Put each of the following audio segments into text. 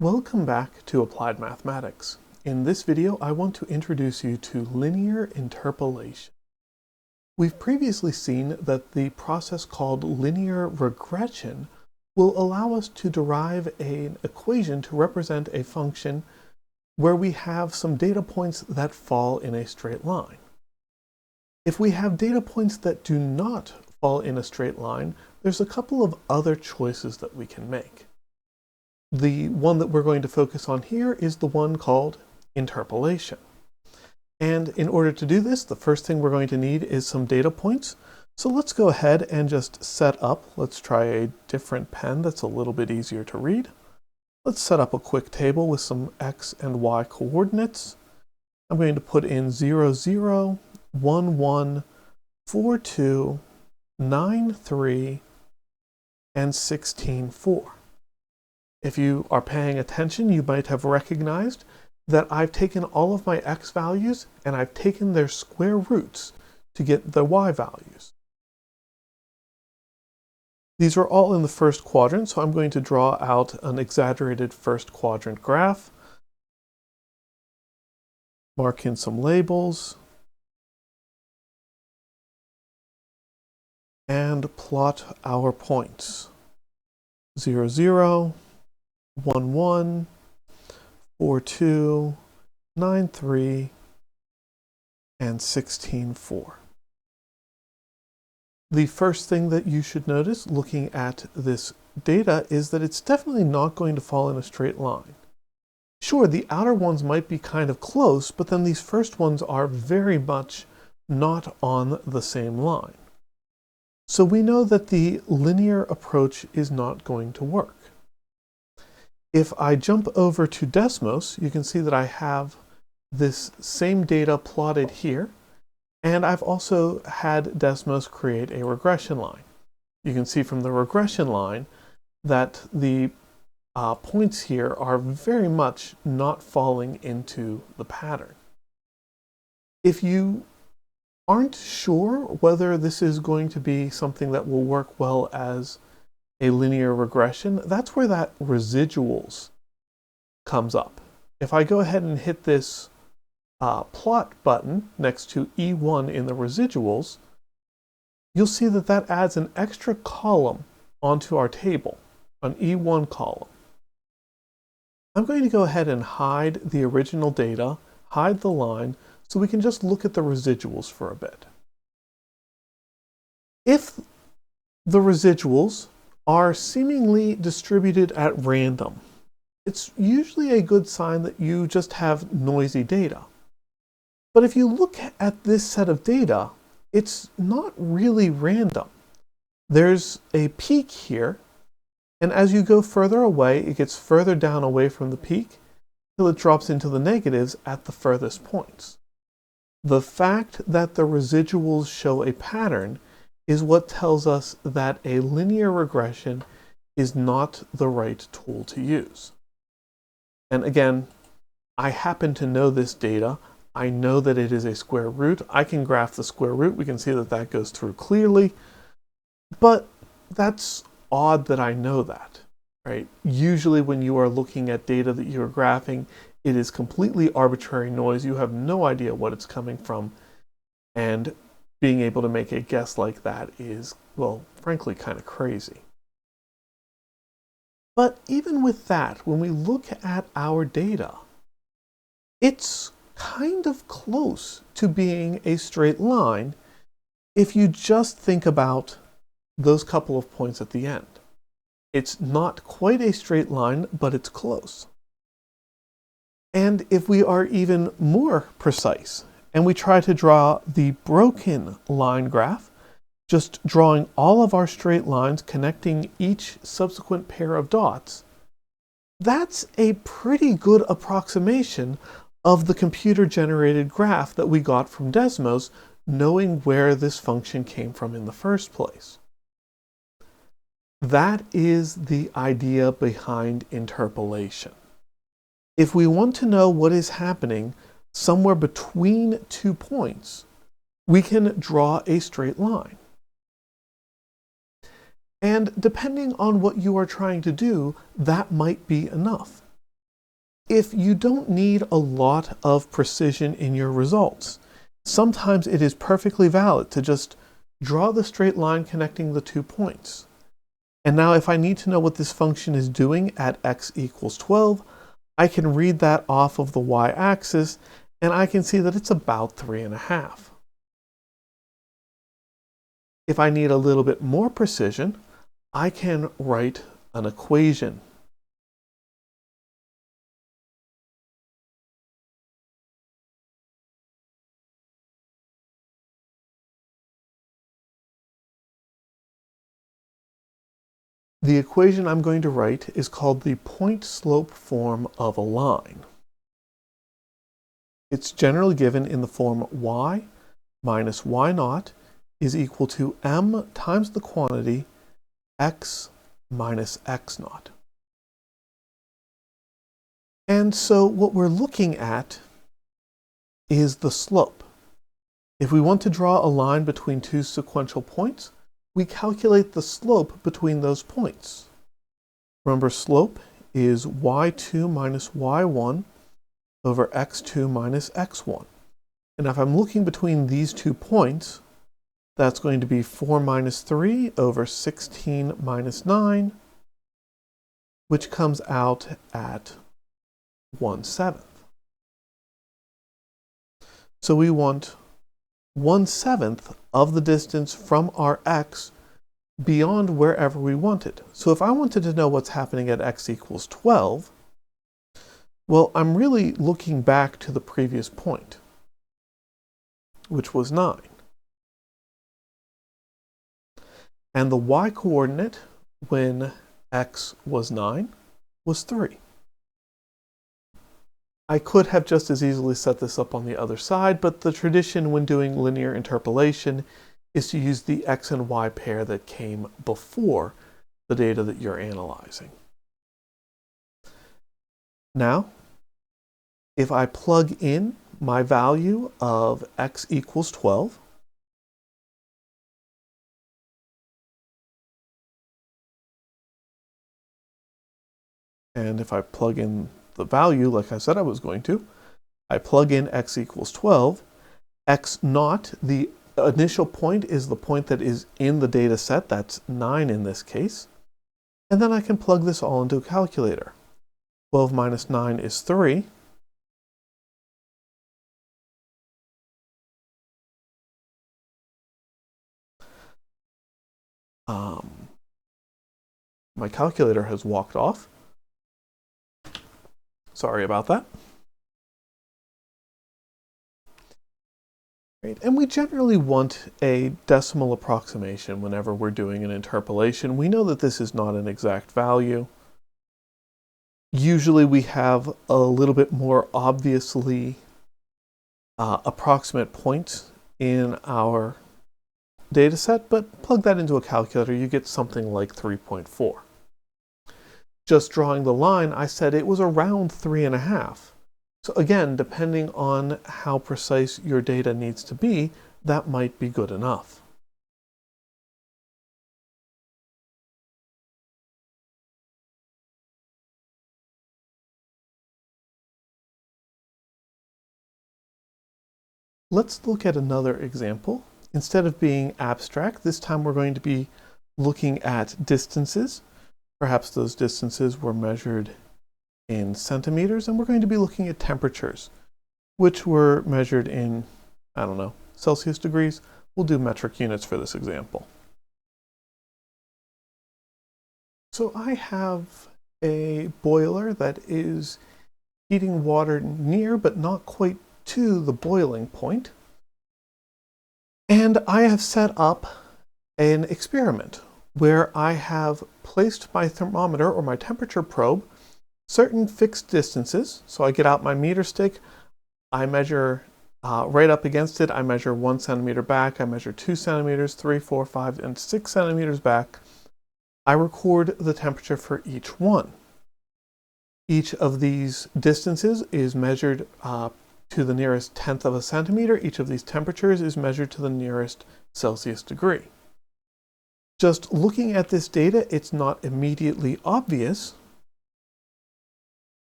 Welcome back to Applied Mathematics. In this video, I want to introduce you to linear interpolation. We've previously seen that the process called linear regression will allow us to derive an equation to represent a function where we have some data points that fall in a straight line. If we have data points that do not fall in a straight line, there's a couple of other choices that we can make. The one that we're going to focus on here is the one called interpolation. And in order to do this, the first thing we're going to need is some data points. So let's go ahead and just set up. Let's try a different pen that's a little bit easier to read. Let's set up a quick table with some x and y coordinates. I'm going to put in 0, 0, 1, 1, 4, 2, 9, 3, and 16, 4. If you are paying attention, you might have recognized that I've taken all of my x values and I've taken their square roots to get the y values. These are all in the first quadrant, so I'm going to draw out an exaggerated first quadrant graph. Mark in some labels. And plot our points. 0, 0. 1, 1, 4, 2, 9, 3, and 16, 4. The first thing that you should notice looking at this data is that it's definitely not going to fall in a straight line. Sure, the outer ones might be kind of close, but then these first ones are very much not on the same line. So we know that the linear approach is not going to work. If I jump over to Desmos, you can see that I have this same data plotted here, and I've also had Desmos create a regression line. You can see from the regression line that the points here are very much not falling into the pattern. If you aren't sure whether this is going to be something that will work well as a linear regression, that's where that residuals comes up. If I go ahead and hit this plot button next to E1 in the residuals, you'll see that that adds an extra column onto our table, an E1 column. I'm going to go ahead and hide the original data, hide the line, so we can just look at the residuals for a bit. If the residuals are seemingly distributed at random, it's usually a good sign that you just have noisy data. But if you look at this set of data, it's not really random. There's a peak here, and as you go further away, it gets further down away from the peak till it drops into the negatives at the furthest points. The fact that the residuals show a pattern is what tells us that a linear regression is not the right tool to use. And again, I happen to know this data. I know that it is a square root. I can graph the square root. We can see that that goes through clearly. But that's odd that I know that, right? Usually when you are looking at data that you're graphing, it is completely arbitrary noise. You have no idea what it's coming from. And being able to make a guess like that is, well, frankly, kind of crazy. But even with that, when we look at our data, it's kind of close to being a straight line if you just think about those couple of points at the end. It's not quite a straight line, but it's close. And if we are even more precise, and we try to draw the broken line graph, just drawing all of our straight lines connecting each subsequent pair of dots, that's a pretty good approximation of the computer-generated graph that we got from Desmos, knowing where this function came from in the first place. That is the idea behind interpolation. If we want to know what is happening somewhere between 2 points, we can draw a straight line. And depending on what you are trying to do, that might be enough. if you don't need a lot of precision in your results. Sometimes it is perfectly valid to just draw the straight line connecting the 2 points. And now if I need to know what this function is doing at x equals 12, I can read that off of the y-axis, and I can see that it's about 3.5. If I need a little bit more precision, I can write an equation. The equation I'm going to write is called the point-slope form of a line. It's generally given in the form y minus y naught is equal to m times the quantity x minus x naught. And so what we're looking at is the slope. If we want to draw a line between two sequential points, we calculate the slope between those points. Remember, slope is y2 minus y1 over x2 minus x1. And if I'm looking between these 2 points, that's going to be 4 minus 3 over 16 minus 9, which comes out at 1/7. So we want 1/7 of the distance from our x beyond wherever we wanted. So if I wanted to know what's happening at x equals 12, well, I'm really looking back to the previous point, which was 9. And the y-coordinate when x was 9 was 3. I could have just as easily set this up on the other side, but the tradition when doing linear interpolation is to use the x and y pair that came before the data that you're analyzing. Now, if I plug in my value of x equals 12, and if I plug in the value like I said I was going to, I plug in x equals 12, x naught, the initial point, is the point that is in the data set, that's 9 in this case, and then I can plug this all into a calculator. 12 minus 9 is 3. My calculator has walked off. Sorry about that. Right. And we generally want a decimal approximation whenever we're doing an interpolation. We know that this is not an exact value. Usually we have a little bit more obviously approximate points in our data set, but plug that into a calculator, you get something like 3.4. Just drawing the line, I said it was around 3.5. So again, depending on how precise your data needs to be, that might be good enough. Let's look at another example. Instead of being abstract, this time we're going to be looking at distances. Perhaps those distances were measured in centimeters, and we're going to be looking at temperatures, which were measured in, I don't know, Celsius degrees. We'll do metric units for this example. So I have a boiler that is heating water near but not quite to the boiling point. And I have set up an experiment where I have placed my thermometer or my temperature probe certain fixed distances. So I get out my meter stick, I measure right up against it, I measure 1 centimeter back, I measure 2 centimeters, 3, 4, 5, and 6 centimeters back. I record the temperature for each one. Each of these distances is measured to the nearest tenth of a centimeter. Each of these temperatures is measured to the nearest Celsius degree. Just looking at this data, it's not immediately obvious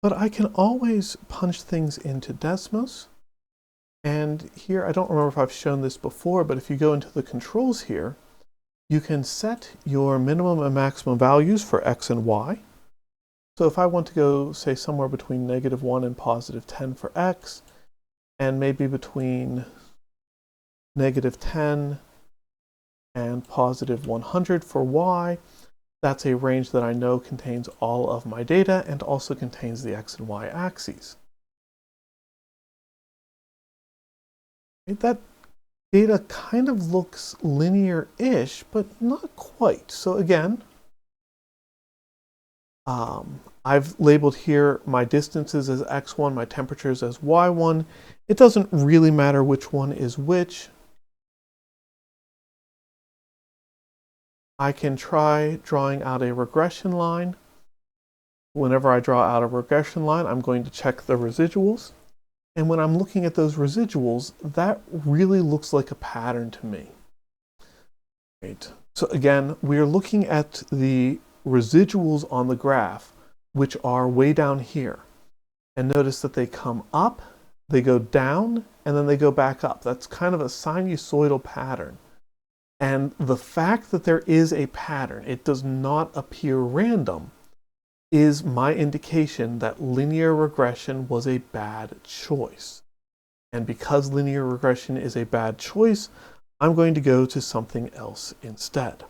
But I can always punch things into Desmos. And here, I don't remember if I've shown this before, but if you go into the controls here, you can set your minimum and maximum values for x and y. So if I want to go, say, somewhere between -1 and +10 for x, and maybe between -10 and +100 for y, that's a range that I know contains all of my data and also contains the x and y axes. That data kind of looks linear-ish, but not quite. So again, I've labeled here my distances as x1, my temperatures as y1. It doesn't really matter which one is which. I can try drawing out a regression line. Whenever I draw out a regression line, I'm going to check the residuals. And when I'm looking at those residuals, that really looks like a pattern to me. Right. So again, we're looking at the residuals on the graph, which are way down here. And notice that they come up, they go down, and then they go back up. That's kind of a sinusoidal pattern. And the fact that there is a pattern, it does not appear random, is my indication that linear regression was a bad choice. And because linear regression is a bad choice, I'm going to go to something else instead.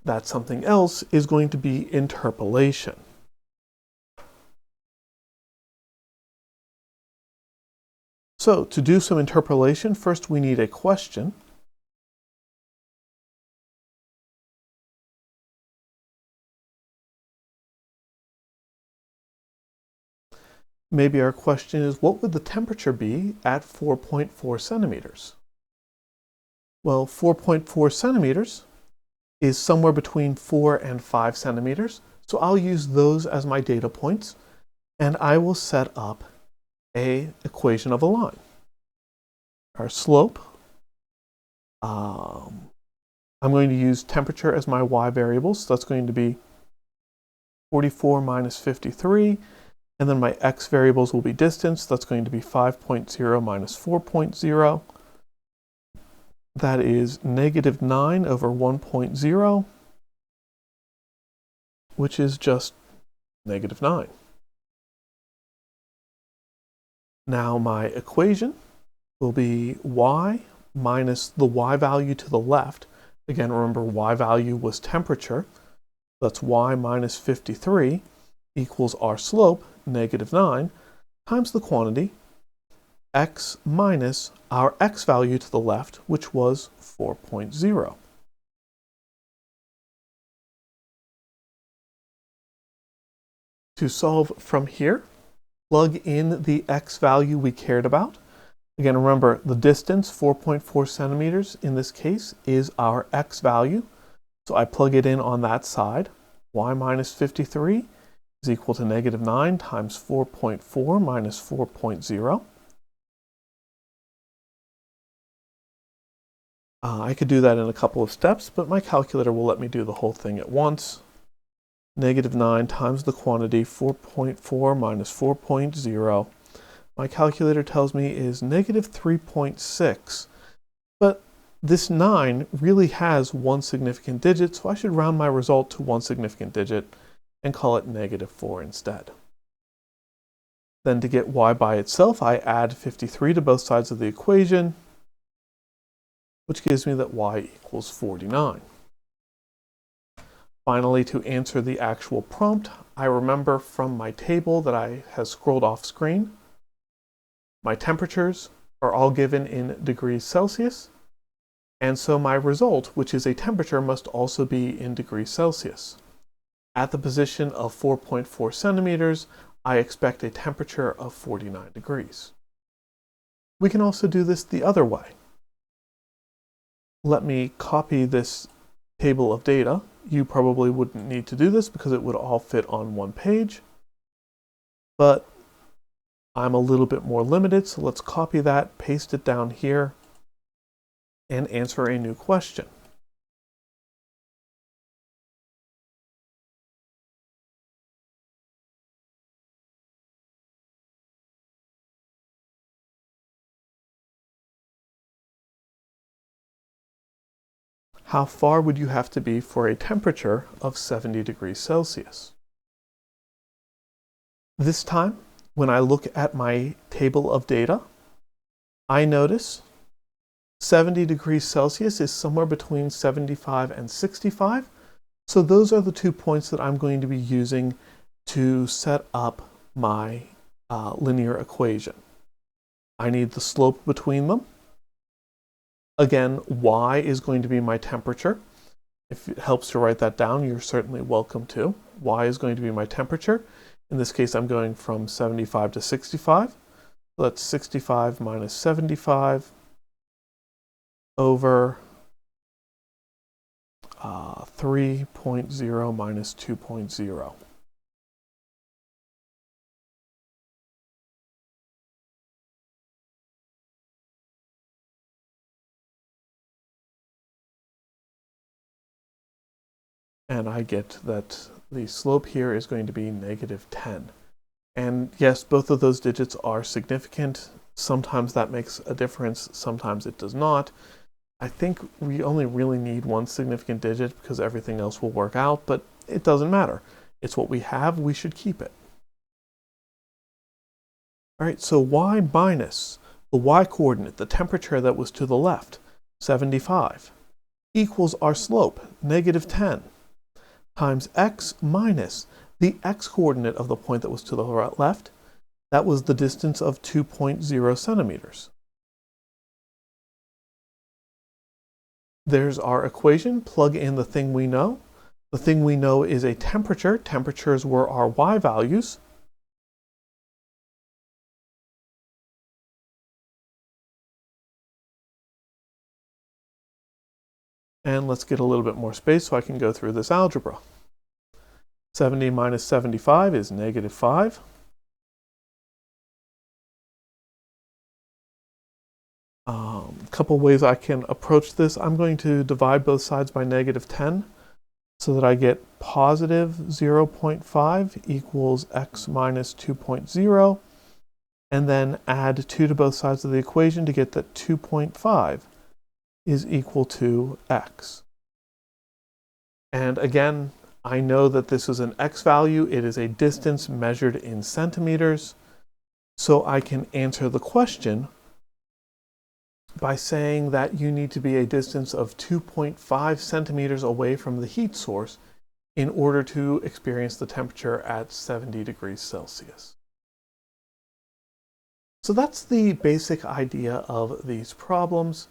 That something else is going to be interpolation. So to do some interpolation, first we need a question. Maybe our question is, what would the temperature be at 4.4 centimeters? Well, 4.4 centimeters is somewhere between 4 and 5 centimeters. So I'll use those as my data points, and I will set up an equation of a line. Our slope, I'm going to use temperature as my y variable, so that's going to be 44 minus 53, and then my x variables will be distance, that's going to be 5.0 minus 4.0. That is -9 over 1.0, which is just -9. Now my equation will be y minus the y value to the left. Again, remember y value was temperature. That's y minus 53 equals our slope, -9, times the quantity, x minus our x value to the left, which was 4.0. To solve from here, plug in the x value we cared about. Again, remember the distance, 4.4 centimeters in this case, is our x value. So I plug it in on that side. Y minus 53 is equal to -9 times 4.4 minus 4.0. I could do that in a couple of steps, but my calculator will let me do the whole thing at once. -9 times the quantity, 4.4 minus 4.0. My calculator tells me is -3.6. But this 9 really has one significant digit, so I should round my result to one significant digit and call it -4 instead. Then to get y by itself, I add 53 to both sides of the equation, which gives me that y equals 49. Finally, to answer the actual prompt, I remember from my table that I have scrolled off screen, my temperatures are all given in degrees Celsius, and so my result, which is a temperature, must also be in degrees Celsius. At the position of 4.4 centimeters, I expect a temperature of 49 degrees. We can also do this the other way. Let me copy this table of data. You probably wouldn't need to do this because it would all fit on one page, but I'm a little bit more limited, so let's copy that, paste it down here, and answer a new question. how far would you have to be for a temperature of 70 degrees Celsius? This time, when I look at my table of data, I notice 70 degrees Celsius is somewhere between 75 and 65. So those are the 2 points that I'm going to be using to set up my linear equation. I need the slope between them. Again, y is going to be my temperature. If it helps to write that down, you're certainly welcome to. Y is going to be my temperature. In this case, I'm going from 75 to 65. So that's 65 minus 75 over 3.0 minus 2.0. And I get that the slope here is going to be negative 10. And yes, both of those digits are significant. Sometimes that makes a difference, sometimes it does not. I think we only really need one significant digit because everything else will work out, but it doesn't matter. It's what we have, we should keep it. All right, so y minus the y coordinate, the temperature that was to the left, 75, equals our slope, negative 10, times x minus the x coordinate of the point that was to the left. That was the distance of 2.0 centimeters. There's our equation. Plug in the thing we know. The thing we know is a temperature. Temperatures were our y values. And let's get a little bit more space so I can go through this algebra. 70 minus 75 is negative 5. Couple ways I can approach this. I'm going to divide both sides by negative 10 so that I get positive 0.5 equals x minus 2.0, and then add 2 to both sides of the equation to get that 2.5 is equal to x. And again, I know that this is an x value. It is a distance measured in centimeters. So I can answer the question by saying that you need to be a distance of 2.5 centimeters away from the heat source in order to experience the temperature at 70 degrees Celsius. So that's the basic idea of these problems.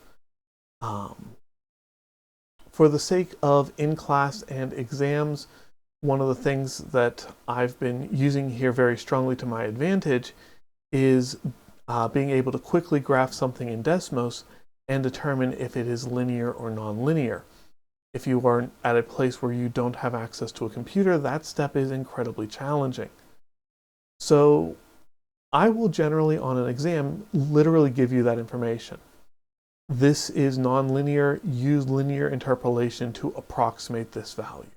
For the sake of in-class and exams, one of the things that I've been using here very strongly to my advantage is being able to quickly graph something in Desmos and determine if it is linear or nonlinear. If you are at a place where you don't have access to a computer, that step is incredibly challenging. So I will generally, on an exam, literally give you that information. This is nonlinear. Use linear interpolation to approximate this value.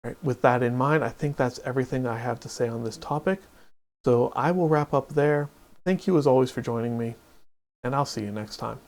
All right, with that in mind, I think that's everything I have to say on this topic. So I will wrap up there. Thank you as always for joining me, and I'll see you next time.